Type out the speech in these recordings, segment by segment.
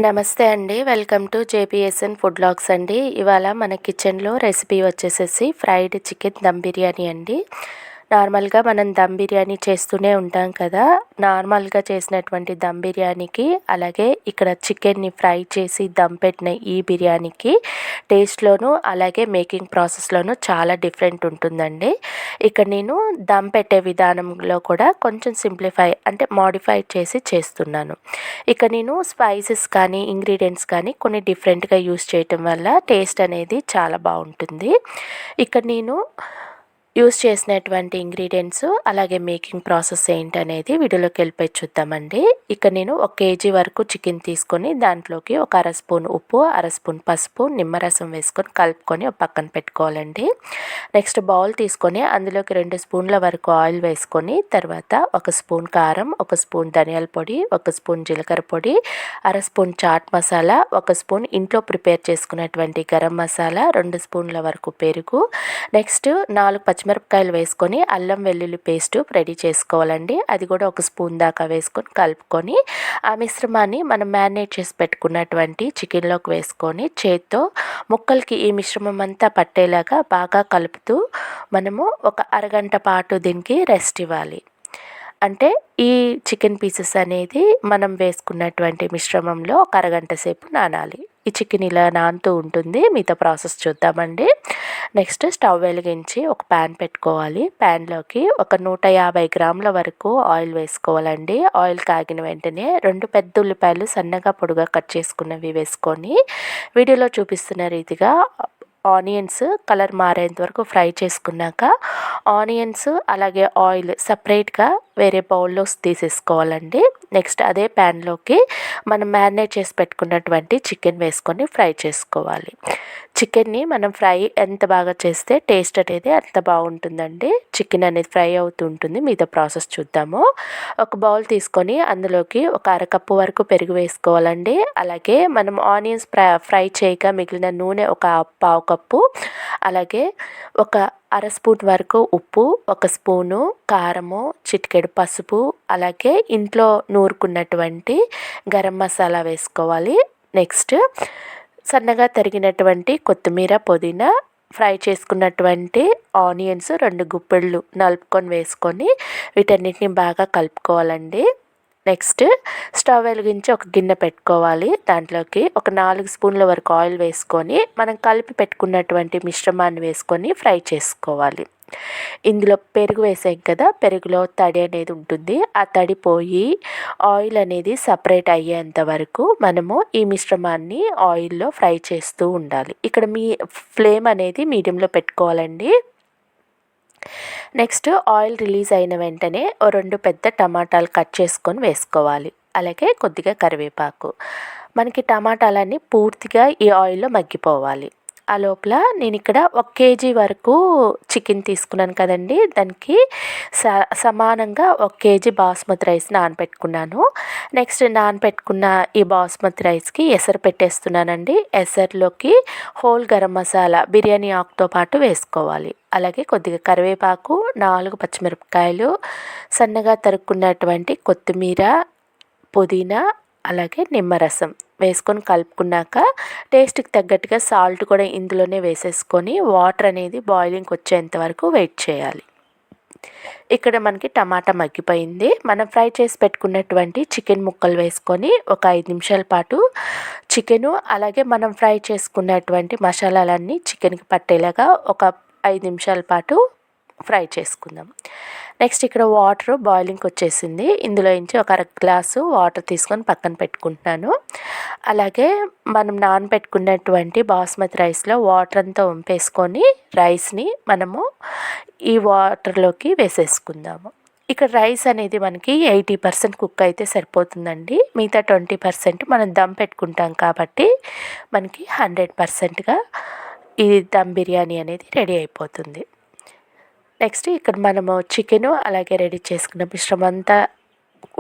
నమస్తే అండి. Welcome to జేపీఎస్ఎన్ food vlogs అండి. ఇవాళ మన కిచెన్‌లో రెసిపీ వచ్చేసేసి ఫ్రైడ్ చికెన్ దమ్ బిర్యానీ అండి. నార్మల్‌గా మనం దమ్ బిర్యానీ చేస్తూనే ఉంటాం కదా! నార్మల్‌గా చేసినటువంటి దమ్ బిర్యానీకి, అలాగే ఇక్కడ చికెన్‌ని ఫ్రై చేసి దమ్ పెట్టిన ఈ బిర్యానీకి టేస్ట్‌లోనూ, అలాగే మేకింగ్ ప్రాసెస్‌లోనూ చాలా డిఫరెంట్ ఉంటుందండి. ఇక్కడ నేను దమ్ పెట్టే విధానంలో కూడా కొంచెం అంటే మోడిఫై చేసి చేస్తున్నాను. ఇక నేను స్పైసెస్ కానీ, ఇంగ్రీడియెంట్స్ కానీ కొన్ని డిఫరెంట్‌గా యూజ్ చేయటం వల్ల టేస్ట్ అనేది చాలా బావుంటుంది. ఇక్కడ నేను యూజ్ చేసినటువంటి ఇంగ్రీడియెంట్స్, అలాగే మేకింగ్ ప్రాసెస్ ఏంటనేది వీడియోలోకి వెళ్ళిపోయి చూద్దామండి. ఇక్కడ నేను 1 కేజీ వరకు చికెన్ తీసుకొని దాంట్లోకి ఒక అర స్పూన్ ఉప్పు, అర స్పూన్ పసుపు, నిమ్మరసం వేసుకొని కలుపుకొని ఒక పక్కన పెట్టుకోవాలండి. నెక్స్ట్ బౌల్ తీసుకొని అందులోకి 2 స్పూన్ల వరకు ఆయిల్ వేసుకొని, తర్వాత 1 స్పూన్ కారం, 1 స్పూన్ ధనియాల పొడి, 1 స్పూన్ జీలకర్ర పొడి, అర స్పూన్ చాట్ మసాలా, 1 స్పూన్ ఇంట్లో ప్రిపేర్ చేసుకున్నటువంటి గరం మసాలా, 2 స్పూన్ల వరకు పెరుగు, నెక్స్ట్ 4 పచ్చిమిరపకాయలు వేసుకొని అల్లం వెల్లుల్లి పేస్ట్ రెడీ చేసుకోవాలండి. అది కూడా 1 స్పూన్ దాకా వేసుకొని కలుపుకొని, ఆ మిశ్రమాన్ని మనం మ్యారినేట్ చేసి పెట్టుకున్నటువంటి చికెన్లోకి వేసుకొని చేత్తో ముక్కలకి ఈ మిశ్రమం అంతా పట్టేలాగా బాగా కలుపుతూ మనము ఒక అరగంట పాటు దీనికి రెస్ట్ ఇవ్వాలి. అంటే ఈ చికెన్ పీసెస్ అనేది మనం వేసుకున్నటువంటి మిశ్రమంలో ఒక అరగంట సేపు నానాలి. ఈ చికెన్ ఇలా నానుతూ ఉంటుంది. మిగతా ప్రాసెస్ చూద్దామండి. నెక్స్ట్ స్టవ్ వెలిగించి ఒక ప్యాన్ పెట్టుకోవాలి. ప్యాన్లోకి ఒక 150 గ్రాముల వరకు ఆయిల్ వేసుకోవాలండి. ఆయిల్ కాగిన వెంటనే 2 పెద్ద ఉల్లిపాయలు సన్నగా పొడుగా కట్ చేసుకున్నవి వేసుకొని, వీడియోలో చూపిస్తున్న రీతిగా ఆనియన్స్ కలర్ మారేంత వరకు ఫ్రై చేసుకున్నాక, ఆనియన్స్ అలాగే ఆయిల్ సపరేట్గా వేరే బౌల్లో తీసేసుకోవాలండి. నెక్స్ట్ అదే ప్యాన్లోకి మనం మ్యారినేట్ చేసి పెట్టుకున్నటువంటి చికెన్ వేసుకొని ఫ్రై చేసుకోవాలి. చికెన్ని మనం ఫ్రై ఎంత బాగా చేస్తే టేస్ట్ అనేది అంత బాగుంటుందండి. చికెన్ అనేది ఫ్రై అవుతూ ఉంటుంది. మిగతా ప్రాసెస్ చూద్దాము. ఒక బౌల్ తీసుకొని అందులోకి ఒక అరకప్పు వరకు పెరుగు వేసుకోవాలండి. అలాగే మనం ఆనియన్స్ ఫ్రై చేయక మిగిలిన నూనె ఒక పావు కప్పు, అలాగే ఒక అర స్పూన్ వరకు ఉప్పు, 1 స్పూను కారము, చిటికెడు పసుపు, అలాగే ఇంట్లో నూరుకున్నటువంటి గరం మసాలా వేసుకోవాలి. నెక్స్ట్ సన్నగా తరిగినటువంటి కొత్తిమీర, పుదీనా, ఫ్రై చేసుకున్నటువంటి ఆనియన్స్ 2 గుప్పెళ్ళు నలుపుకొని వేసుకొని వీటన్నిటిని బాగా కలుపుకోవాలండి. నెక్స్ట్ స్టవ్ వెలిగించి ఒక గిన్నె పెట్టుకోవాలి. దాంట్లోకి ఒక 4 స్పూన్ల వరకు ఆయిల్ వేసుకొని మనం కలిపి పెట్టుకున్నటువంటి మిశ్రమాన్ని వేసుకొని ఫ్రై చేసుకోవాలి. ఇందులో పెరుగు వేసాం కదా, పెరుగులో తడి అనేది ఉంటుంది. ఆ తడి పోయి ఆయిల్ అనేది సపరేట్ అయ్యేంత వరకు మనము ఈ మిశ్రమాన్ని ఆయిల్లో ఫ్రై చేస్తూ ఉండాలి. ఇక్కడ ఫ్లేమ్ అనేది మీడియంలో పెట్టుకోవాలండి. నెక్స్ట్ ఆయిల్ రిలీజ్ అయిన వెంటనే 2 పెద్ద టమాటాలు కట్ చేసుకొని వేసుకోవాలి. అలాగే కొద్దిగా కరివేపాకు. మనకి టమాటాలన్నీ పూర్తిగా ఈ ఆయిల్లో మగ్గిపోవాలి. ఆ లోపల నేను ఇక్కడ 1 కేజీ వరకు చికెన్ తీసుకున్నాను కదండి, దానికి సమానంగా 1 కేజీ బాస్మతి రైస్ నానబెట్టుకున్నాను. నెక్స్ట్ నానబెట్టుకున్న ఈ బాస్మతి రైస్కి ఎసరు పెట్టేస్తున్నానండి. ఎసరులోకి హోల్ గరం మసాలా బిర్యానీ ఆకుతో పాటు వేసుకోవాలి. అలాగే కొద్దిగా కరివేపాకు, 4 పచ్చిమిరపకాయలు, సన్నగా తరుక్కున్నటువంటి కొత్తిమీర, పుదీనా, అలాగే నిమ్మరసం వేసుకొని కలుపుకున్నాక టేస్ట్కి తగ్గట్టుగా సాల్ట్ కూడా ఇందులోనే వేసేసుకొని వాటర్ అనేది బాయిలింగ్కి వచ్చేంత వరకు వెయిట్ చేయాలి. ఇక్కడ మనకి టమాటా మగ్గిపోయింది. మనం ఫ్రై చేసి పెట్టుకున్నటువంటి చికెన్ ముక్కలు వేసుకొని ఒక 5 నిమిషాల పాటు చికెను, అలాగే మనం ఫ్రై చేసుకున్నటువంటి మసాలాలన్నీ చికెన్కి పట్టేలాగా ఒక 5 నిమిషాల పాటు ఫ్రై చేసుకుందాం. నెక్స్ట్ ఇక్కడ వాటర్ బాయిలింగ్కి వచ్చేసింది. ఇందులో నుంచి ఒక అర గ్లాసు వాటర్ తీసుకొని పక్కన పెట్టుకుంటున్నాను. అలాగే మనం నానబెట్టుకున్నటువంటి బాస్మతి రైస్లో వాటర్ అంతా వంపేసుకొని రైస్ని మనము ఈ వాటర్లోకి వేసేసుకుందాము. ఇక్కడ రైస్ అనేది మనకి 80% కుక్ అయితే సరిపోతుందండి. మిగతా 20% మనం దమ్ పెట్టుకుంటాం కాబట్టి మనకి 100%గా ఈ దమ్ బిర్యానీ అనేది రెడీ అయిపోతుంది. నెక్స్ట్ ఇక్కడ మనము చికెను అలాగే రెడీ చేసుకున్న మిశ్రమం అంతా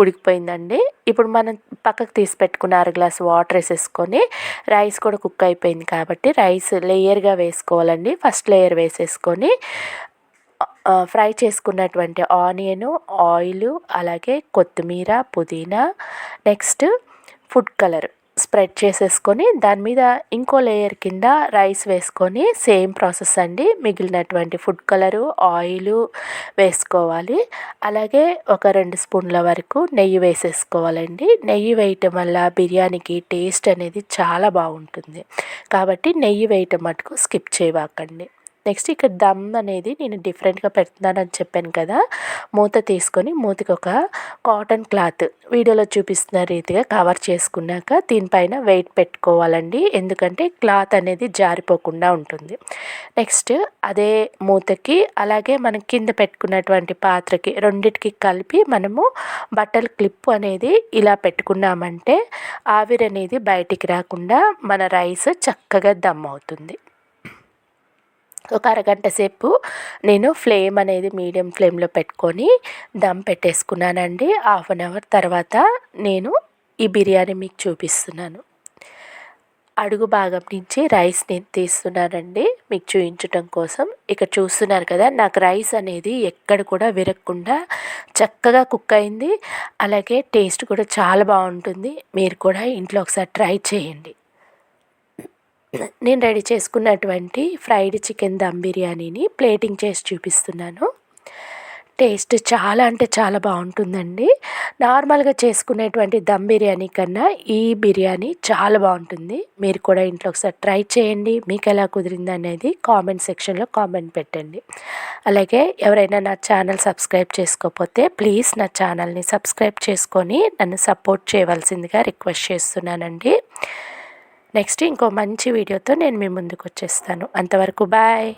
ఉడికిపోయిందండి. ఇప్పుడు మనం పక్కకు తీసి పెట్టుకున్న అర గ్లాస్ వాటర్ వేసేసుకొని, రైస్ కూడా కుక్ అయిపోయింది కాబట్టి రైస్ లేయర్గా వేసుకోవాలండి. ఫస్ట్ లేయర్ వేసేసుకొని ఫ్రై చేసుకున్నటువంటి ఆనియను, ఆయిలు, అలాగే కొత్తిమీర, పుదీనా, నెక్స్ట్ ఫుడ్ కలర్ స్ప్రెడ్ చేసేసుకొని దాని మీద ఇంకో లేయర్ కింద రైస్ వేసుకొని సేమ్ ప్రాసెస్ అండి. మిగిలినటువంటి ఫుడ్ కలరు, ఆయిలు వేసుకోవాలి. అలాగే ఒక 2 స్పూన్ల వరకు నెయ్యి వేసేసుకోవాలండి. నెయ్యి వేయటం వల్ల బిర్యానీకి టేస్ట్ అనేది చాలా బాగుంటుంది. కాబట్టి నెయ్యి వేయటం మటుకు స్కిప్ చేయకండి. నెక్స్ట్ ఇక్కడ దమ్ అనేది నేను డిఫరెంట్గా పెడుతున్నానని చెప్పాను కదా. మూత తీసుకొని మూతకి ఒక కాటన్ క్లాత్ వీడియోలో చూపిస్తున్న రీతిగా కవర్ చేసుకున్నాక దీనిపైన వెయిట్ పెట్టుకోవాలండి. ఎందుకంటే క్లాత్ అనేది జారిపోకుండా ఉంటుంది. నెక్స్ట్ అదే మూతకి అలాగే మనం కింద పెట్టుకున్నటువంటి పాత్రకి రెండిటికి కలిపి మనము బట్టల క్లిప్ అనేది ఇలా పెట్టుకున్నామంటే ఆవిరి అనేది బయటికి రాకుండా మన రైస్ చక్కగా దమ్ అవుతుంది. ఒక అరగంట సేపు నేను ఫ్లేమ్ అనేది మీడియం ఫ్లేమ్లో పెట్టుకొని దమ్ పెట్టేసుకున్నానండి. 1/2 అవర్ తర్వాత నేను ఈ బిర్యానీ మీకు చూపిస్తున్నాను. అడుగు భాగం నుంచి రైస్ నేను తీస్తున్నానండి మీకు చూపించటం కోసం. ఇక్కడ చూస్తున్నారు కదా, నాకు రైస్ అనేది ఎక్కడ కూడా విరగకుండా చక్కగా కుక్ అయింది. అలాగే టేస్ట్ కూడా చాలా బాగుంటుంది. మీరు కూడా ఇంట్లో ఒకసారి ట్రై చేయండి. నేను రెడీ చేసుకున్నటువంటి ఫ్రైడ్ చికెన్ దమ్ బిర్యానీని ప్లేటింగ్ చేసి చూపిస్తున్నాను. టేస్ట్ చాలా అంటే చాలా బాగుంటుందండి. నార్మల్గా చేసుకునేటువంటి దమ్ బిర్యానీ కన్నా ఈ బిర్యానీ చాలా బాగుంటుంది. మీరు కూడా ఇంట్లో ఒకసారి ట్రై చేయండి. మీకు ఎలా కుదిరింది అనేది కామెంట్ సెక్షన్లో కామెంట్ పెట్టండి. అలాగే ఎవరైనా నా ఛానల్ సబ్స్క్రైబ్ చేసుకోకపోతే ప్లీజ్ నా ఛానల్ని సబ్స్క్రైబ్ చేసుకొని నన్ను సపోర్ట్ చేయవలసిందిగా రిక్వెస్ట్ చేస్తున్నానండి. నెక్స్ట్ ఇంకో మంచి వీడియోతో నేను మీ ముందుకు వచ్చేస్తాను. అంతవరకు బాయ్.